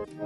Hello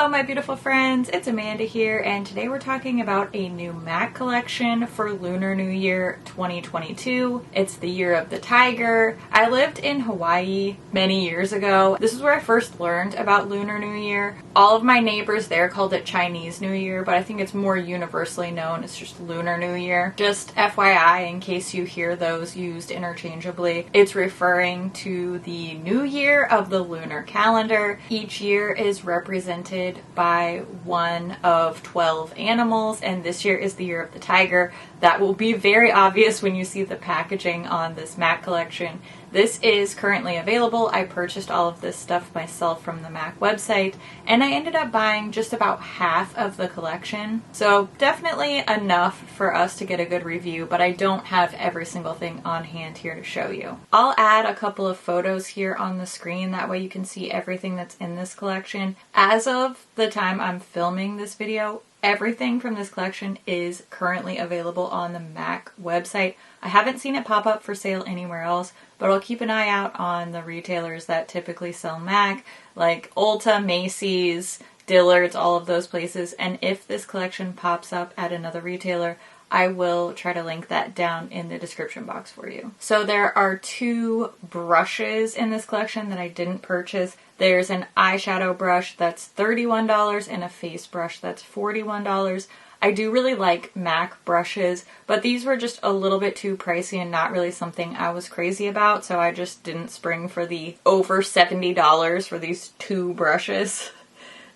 my beautiful friends, it's Amanda here, and today we're talking about a new MAC collection for Lunar New Year 2022. It's the year of the tiger. I lived in Hawaii many years ago. This is where I first learned about Lunar New Year. All of my neighbors there called it Chinese New Year, but I think it's more universally known as just Lunar New Year. Just FYI, in case you hear those used interchangeably, it's referring to the new year of the lunar calendar. Each year is represented by one of 12 animals, and this year is the year of the tiger. That will be very obvious when you see the packaging on this MAC collection. This is currently available. I purchased all of this stuff myself from the MAC website, and I ended up buying just about half of the collection. So definitely enough for us to get a good review, but I don't have every single thing on hand here to show you. I'll add a couple of photos here on the screen, that way you can see everything that's in this collection. As of the time I'm filming this video, everything from this collection is currently available on the MAC website. I haven't seen it pop up for sale anywhere else, but I'll keep an eye out on the retailers that typically sell MAC, like Ulta, Macy's, Dillard's, all of those places. And if this collection pops up at another retailer, I will try to link that down in the description box for you. So there are two brushes in this collection that I didn't purchase. There's an eyeshadow brush that's $31 and a face brush that's $41. I do really like MAC brushes, but these were just a little bit too pricey and not really something I was crazy about, so I just didn't spring for the over $70 for these two brushes.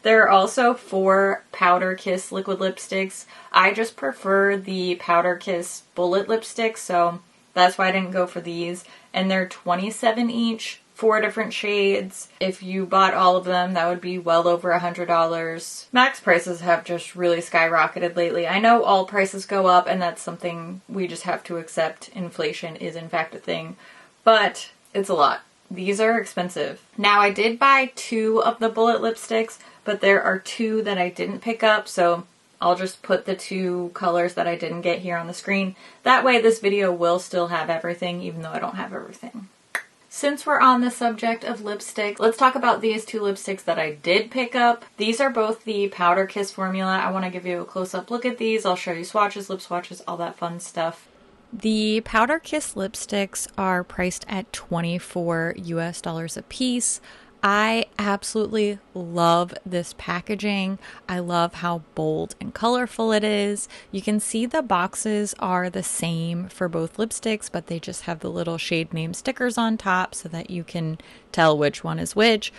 There are also 4 Powder Kiss liquid lipsticks. I just prefer the Powder Kiss bullet lipsticks, so that's why I didn't go for these. And they're $27 each, 4 different shades. If you bought all of them, that would be well over $100. MAC's prices have just really skyrocketed lately. I know all prices go up, and that's something we just have to accept. Inflation is in fact a thing, but it's a lot. These are expensive. Now, I did buy 2 of the bullet lipsticks, but there are 2 that I didn't pick up, so I'll just put the 2 colors that I didn't get here on the screen. That way this video will still have everything, even though I don't have everything. Since we're on the subject of lipstick, let's talk about these 2 lipsticks that I did pick up. These are both the Powder Kiss formula. I want to give you a close-up look at these. I'll show you swatches, lip swatches, all that fun stuff. The Powder Kiss lipsticks are priced at $24 US a piece. I absolutely love this packaging. I love how bold and colorful it is. You can see the boxes are the same for both lipsticks, but they just have the little shade name stickers on top so that you can tell which one is which.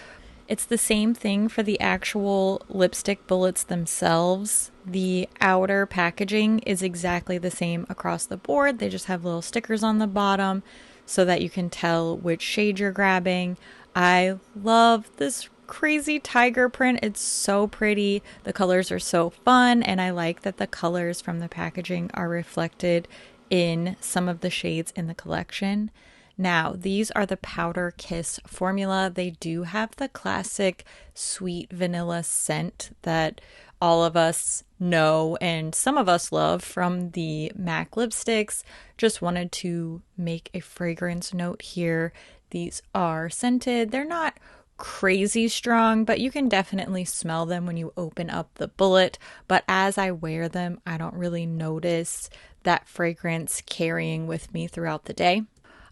It's the same thing for the actual lipstick bullets themselves. The outer packaging is exactly the same across the board. They just have little stickers on the bottom so that you can tell which shade you're grabbing. I love this crazy tiger print. It's so pretty. The colors are so fun, and I like that the colors from the packaging are reflected in some of the shades in the collection. Now, these are the Powder Kiss formula. They do have the classic sweet vanilla scent that all of us know and some of us love from the MAC lipsticks. Just wanted to make a fragrance note here. These are scented. They're not crazy strong, but you can definitely smell them when you open up the bullet. But as I wear them, I don't really notice that fragrance carrying with me throughout the day.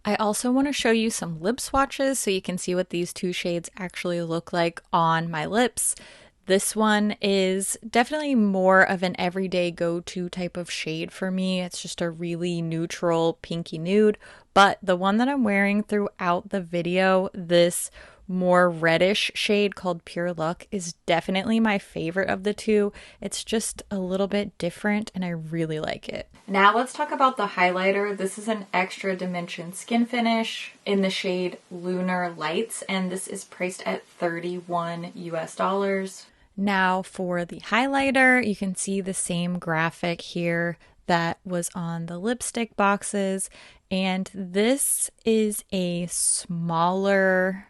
I also want to show you some lip swatches so you can see what these 2 shades actually look like on my lips. This one is definitely more of an everyday go-to type of shade for me. It's just a really neutral pinky nude, but the one that I'm wearing throughout the video, this more reddish shade called Pure Luck, is definitely my favorite of the 2. It's just a little bit different and I really like it. Now let's talk about the highlighter. This is an extra dimension skin finish in the shade Lunar Lights, and this is priced at $31 US. Now for the highlighter, you can see the same graphic here that was on the lipstick boxes, and this is a smaller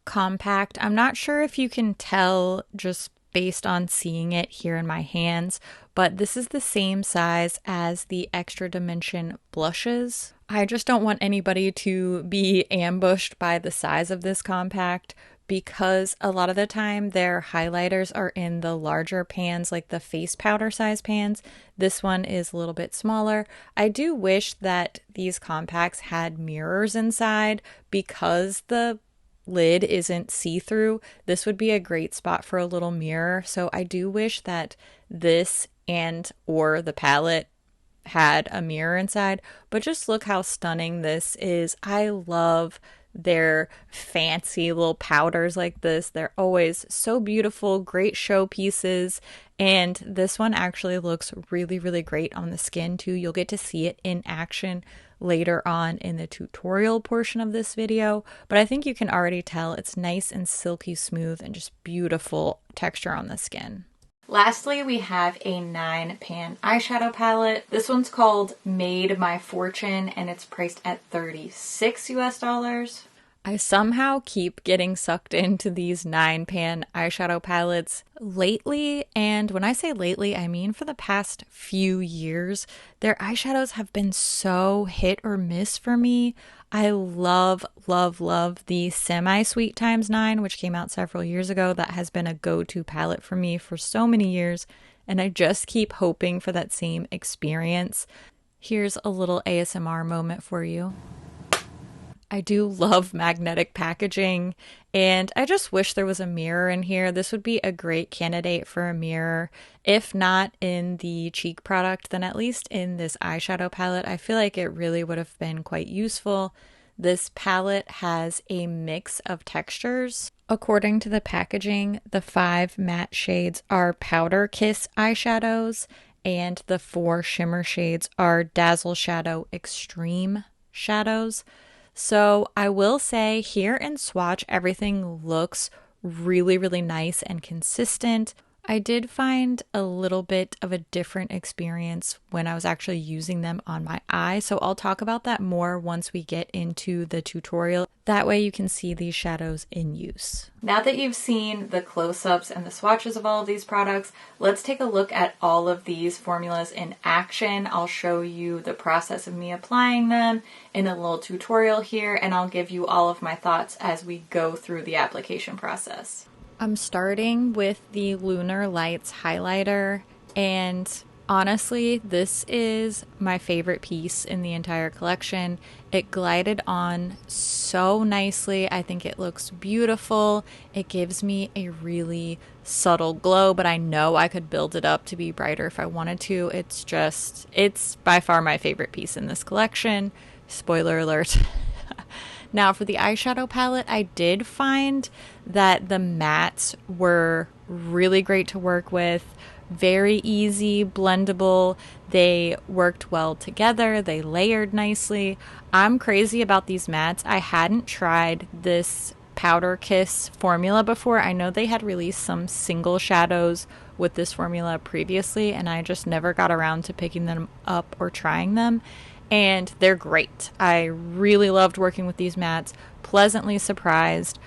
compact. I'm not sure if you can tell just based on seeing it here in my hands, but this is the same size as the Extra Dimension blushes. I just don't want anybody to be ambushed by the size of this compact, because a lot of the time their highlighters are in the larger pans, like the face powder size pans. This one is a little bit smaller. I do wish that these compacts had mirrors inside, because the lid isn't see-through. This would be a great spot for a little mirror. So I do wish that this and or the palette had a mirror inside, but just look how stunning this is. I love their fancy little powders like this. They're always so beautiful, great showpieces, and this one actually looks really, really great on the skin too. You'll get to see it in action later on in the tutorial portion of this video, but I think you can already tell it's nice and silky smooth and just beautiful texture on the skin. Lastly, we have a 9-pan eyeshadow palette. This one's called Made My Fortune, and it's priced at $36 US. I somehow keep getting sucked into these 9-pan eyeshadow palettes lately, and when I say lately, I mean for the past few years. Their eyeshadows have been so hit or miss for me. I love, love, love the Semi-Sweet x9, which came out several years ago. That has been a go-to palette for me for so many years, and I just keep hoping for that same experience. Here's a little ASMR moment for you. I do love magnetic packaging, and I just wish there was a mirror in here. This would be a great candidate for a mirror. If not in the cheek product, then at least in this eyeshadow palette. I feel like it really would have been quite useful. This palette has a mix of textures. According to the packaging, the 5 matte shades are Powder Kiss eyeshadows, and the 4 shimmer shades are Dazzle Shadow Extreme shadows. So I will say here in Swatch, everything looks really, really nice and consistent. I did find a little bit of a different experience when I was actually using them on my eye, so I'll talk about that more once we get into the tutorial. That way you can see these shadows in use. Now that you've seen the close-ups and the swatches of all of these products, let's take a look at all of these formulas in action. I'll show you the process of me applying them in a little tutorial here, and I'll give you all of my thoughts as we go through the application process. I'm starting with the Lunar Lights highlighter, and honestly, this is my favorite piece in the entire collection. It glided on so nicely. I think it looks beautiful. It gives me a really subtle glow, but I know I could build it up to be brighter if I wanted to. It's by far my favorite piece in this collection. Spoiler alert. Now for the eyeshadow palette, I did find that the mattes were really great to work with, very easy, blendable. They worked well together. They layered nicely. I'm crazy about these mattes. I hadn't tried this Powder Kiss formula before. I know they had released some single shadows with this formula previously, and I just never got around to picking them up or trying them. And they're great. I really loved working with these mattes, pleasantly surprised.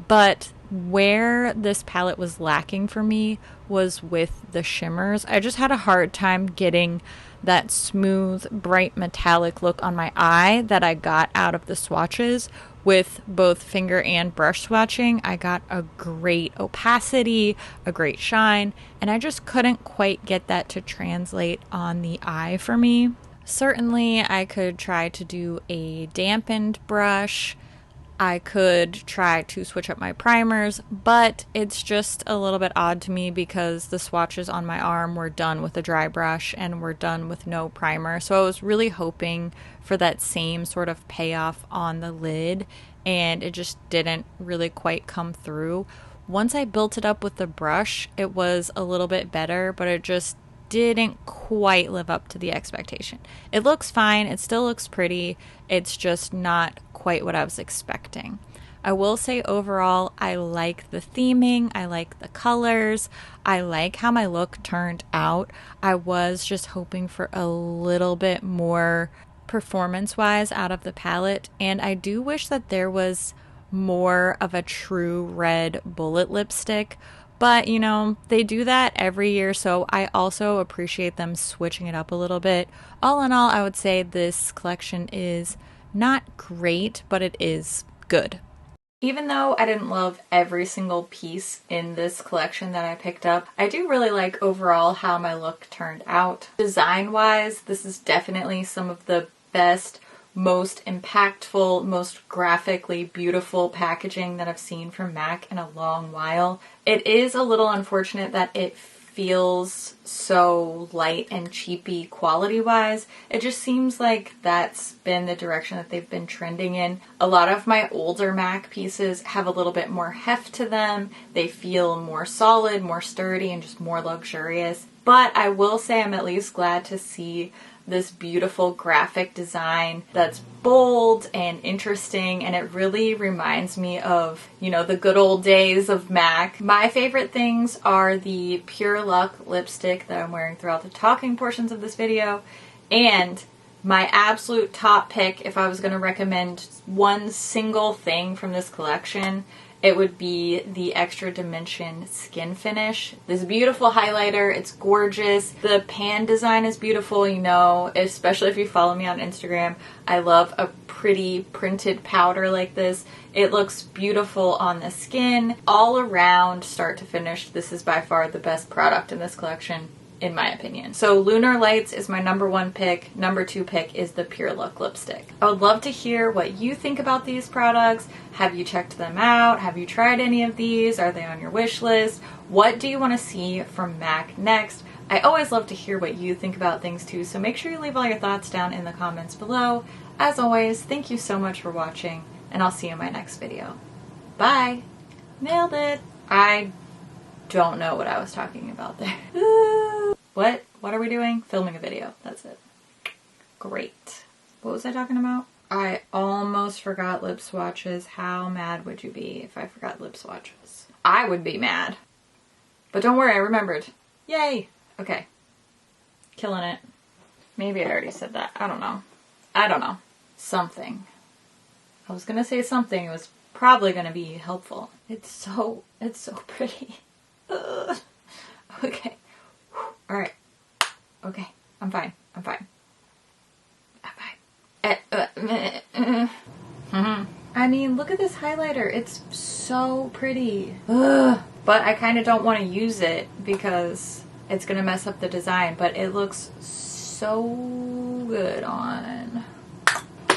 But where this palette was lacking for me was with the shimmers. I just had a hard time getting that smooth, bright metallic look on my eye that I got out of the swatches. With both finger and brush swatching, I got a great opacity, a great shine, and I just couldn't quite get that to translate on the eye for me. Certainly, I could try to do a dampened brush. I could try to switch up my primers, but it's just a little bit odd to me because the swatches on my arm were done with a dry brush and were done with no primer. So I was really hoping for that same sort of payoff on the lid, and it just didn't really quite come through. Once I built it up with the brush, it was a little bit better, but it just didn't quite live up to the expectation. It looks fine, it still looks pretty, it's just not quite what I was expecting. I will say overall, I like the theming, I like the colors, I like how my look turned out. I was just hoping for a little bit more performance-wise out of the palette, and I do wish that there was more of a true red bullet lipstick. But, you know, they do that every year, so I also appreciate them switching it up a little bit. All in all, I would say this collection is not great, but it is good. Even though I didn't love every single piece in this collection that I picked up, I do really like overall how my look turned out. Design-wise, this is definitely some of the best, most impactful, most graphically beautiful packaging that I've seen from MAC in a long while. It is a little unfortunate that it feels so light and cheapy quality-wise. It just seems like that's been the direction that they've been trending in. A lot of my older MAC pieces have a little bit more heft to them. They feel more solid, more sturdy, and just more luxurious. But I will say I'm at least glad to see this beautiful graphic design that's bold and interesting, and it really reminds me of, you know, the good old days of MAC. My favorite things are the Pure Luck lipstick that I'm wearing throughout the talking portions of this video, and my absolute top pick, if I was going to recommend one single thing from this collection, it would be the Extra Dimension Skin Finish. This beautiful highlighter, it's gorgeous. The pan design is beautiful, you know, especially if you follow me on Instagram. I love a pretty printed powder like this. It looks beautiful on the skin. All around, start to finish, this is by far the best product in this collection, in my opinion. So Lunar Lights is my #1 pick. #2 pick is the Pure Look lipstick. I would love to hear what you think about these products. Have you checked them out? Have you tried any of these? Are they on your wish list? What do you want to see from MAC next? I always love to hear what you think about things too, so make sure you leave all your thoughts down in the comments below. As always, thank you so much for watching, and I'll see you in my next video. Bye! Nailed it! I don't know what I was talking about there. What are we doing? Filming a video. That's it. Great. What was I talking about? I almost forgot lip swatches. How mad would you be if I forgot lip swatches? I would be mad. But don't worry, I remembered. Yay! Okay. Killing it. Maybe I already said that. I don't know. I don't know. Something. I was gonna say something. It was probably gonna be helpful. It's so pretty. Ugh. Okay. Alright. Okay. I'm fine. I'm fine. I'm fine. I mean, look at this highlighter. It's so pretty. Ugh. But I kind of don't want to use it because it's going to mess up the design, but it looks so good on.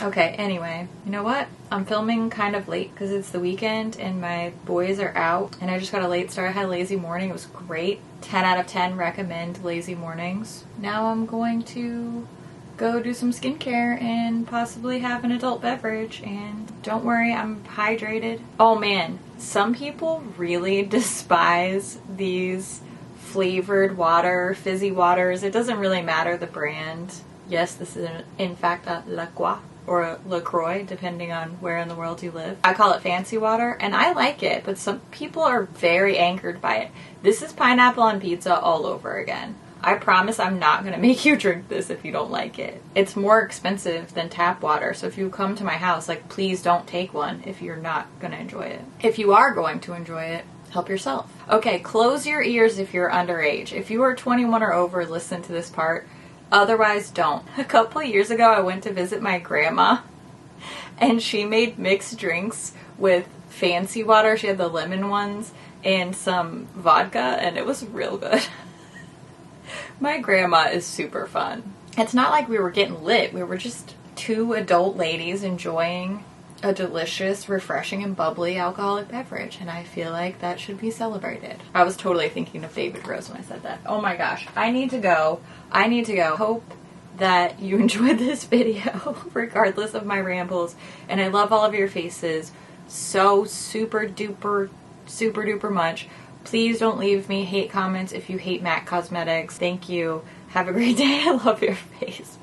Okay, anyway, you know what? I'm filming kind of late because it's the weekend and my boys are out, and I just got a late start. I had a lazy morning. It was great. 10 out of 10 recommend lazy mornings. Now I'm going to go do some skincare and possibly have an adult beverage, and don't worry, I'm hydrated. Oh man, some people really despise these flavored water, fizzy waters. It doesn't really matter the brand. Yes, this is in fact a La Croix or LaCroix, depending on where in the world you live. I call it fancy water, and I like it, but some people are very angered by it. This is pineapple on pizza all over again. I promise I'm not going to make you drink this if you don't like it. It's more expensive than tap water, so if you come to my house, like, please don't take one if you're not going to enjoy it. If you are going to enjoy it, help yourself. Okay, close your ears if you're underage. If you are 21 or over, listen to this part. Otherwise, don't. A couple years ago, I went to visit my grandma, and she made mixed drinks with fancy water. She had the lemon ones and some vodka, and it was real good. My grandma is super fun. It's not like we were getting lit. We were just two adult ladies enjoying a delicious, refreshing, and bubbly alcoholic beverage, and I feel like that should be celebrated. I was totally thinking of David Rose when I said that. Oh my gosh, I need to go. I need to go. Hope that you enjoyed this video, regardless of my rambles, and I love all of your faces so super duper much. Please don't leave me hate comments if you hate MAC Cosmetics. Thank you. Have a great day. I love your face.